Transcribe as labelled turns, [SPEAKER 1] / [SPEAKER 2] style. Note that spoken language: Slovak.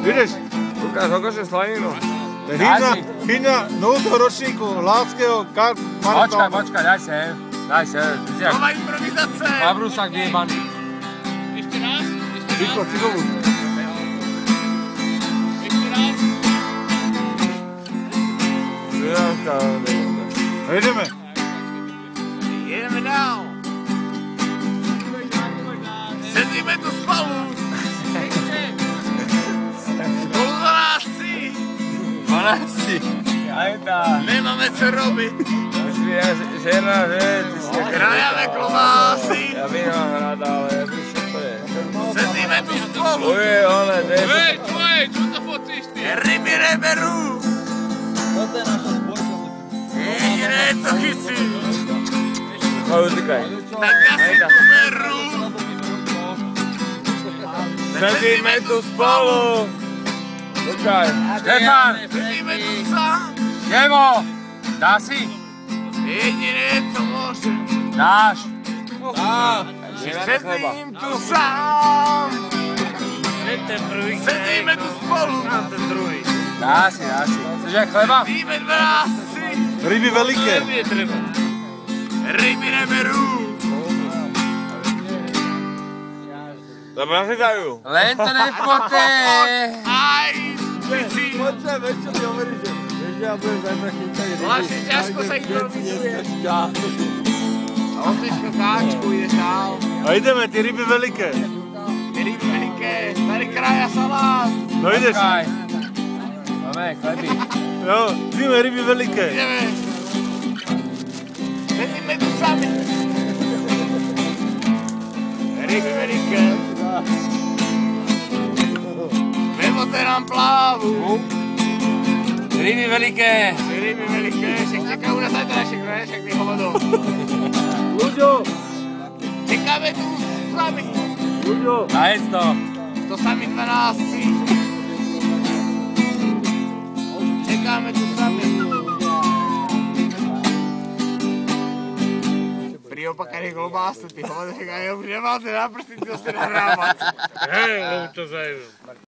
[SPEAKER 1] Ideš?
[SPEAKER 2] Ukáž slaninu.
[SPEAKER 1] Hýna 0. ročníku Láckého
[SPEAKER 3] Počkaj, daj sem.
[SPEAKER 2] Nová improvizace.
[SPEAKER 3] Babrusák vyjebaný.
[SPEAKER 4] Ešte raz.
[SPEAKER 1] Rýchlo, cizovu.
[SPEAKER 4] Ešte raz.
[SPEAKER 1] A ideme.
[SPEAKER 2] Jedeme dál. Sedíme tu spolu. Spolu
[SPEAKER 3] 12. Ajda.
[SPEAKER 2] Nemáme co robiť.
[SPEAKER 3] Žena, ty si...
[SPEAKER 2] Krajame klobásy.
[SPEAKER 3] Ja by nemám rada, ale ja by čo to je.
[SPEAKER 2] Sedíme tu spolu.
[SPEAKER 4] Tvoje, čo to fotíš ty?
[SPEAKER 2] Ryby neberú.
[SPEAKER 3] Toto je naša spôsob.
[SPEAKER 2] Jediné, co chysí.
[SPEAKER 3] Utykaj.
[SPEAKER 2] Tak asi to berú.
[SPEAKER 3] Sedíme tu spolu. Počkaj. Štefan.
[SPEAKER 2] Sedíme tu sám.
[SPEAKER 3] Števo. Dá si?
[SPEAKER 2] Jediné, co môže.
[SPEAKER 3] Dáš.
[SPEAKER 2] Sedím tu sám. Sedíme tu spolu.
[SPEAKER 3] Dá si. Chceš aj chleba?
[SPEAKER 2] Sedíme 12.
[SPEAKER 1] Ryby veľké.
[SPEAKER 2] Ryby neberú.
[SPEAKER 3] Dobre si dajú. Len to nefote.
[SPEAKER 2] Aj, ty si.
[SPEAKER 1] Poďme, čo ti hovoríš, že ja budem zajtra chytať ryby.
[SPEAKER 2] Vlastne ťažko sa improvizuje. A otičko káčku, ideš dál.
[SPEAKER 1] A ideme, tie ryby veľké.
[SPEAKER 2] Ryby veľké, tady kraja salát.
[SPEAKER 1] No ideš.
[SPEAKER 3] Počkaj. Máme chleby.
[SPEAKER 1] Jo, ideme ryby veľké.
[SPEAKER 2] Ideme. Sedíme tu sami. Ryby veľké. Vevote nám plávu.
[SPEAKER 3] Ryby veľké.
[SPEAKER 2] Ryby veľké, však čakajú na zajtrajšek, ne? Však ty hovodou.
[SPEAKER 1] Ľuďo,
[SPEAKER 2] Čekáme tu sami.
[SPEAKER 1] ľuďo.
[SPEAKER 3] Nájsť to.
[SPEAKER 2] To sami 12. Čekáme tu sami. Pri opakaných klobásu, ty hovodou, však aj už nemáte na prsti, to si nahrávať.
[SPEAKER 4] Hej, lebo to zajedu.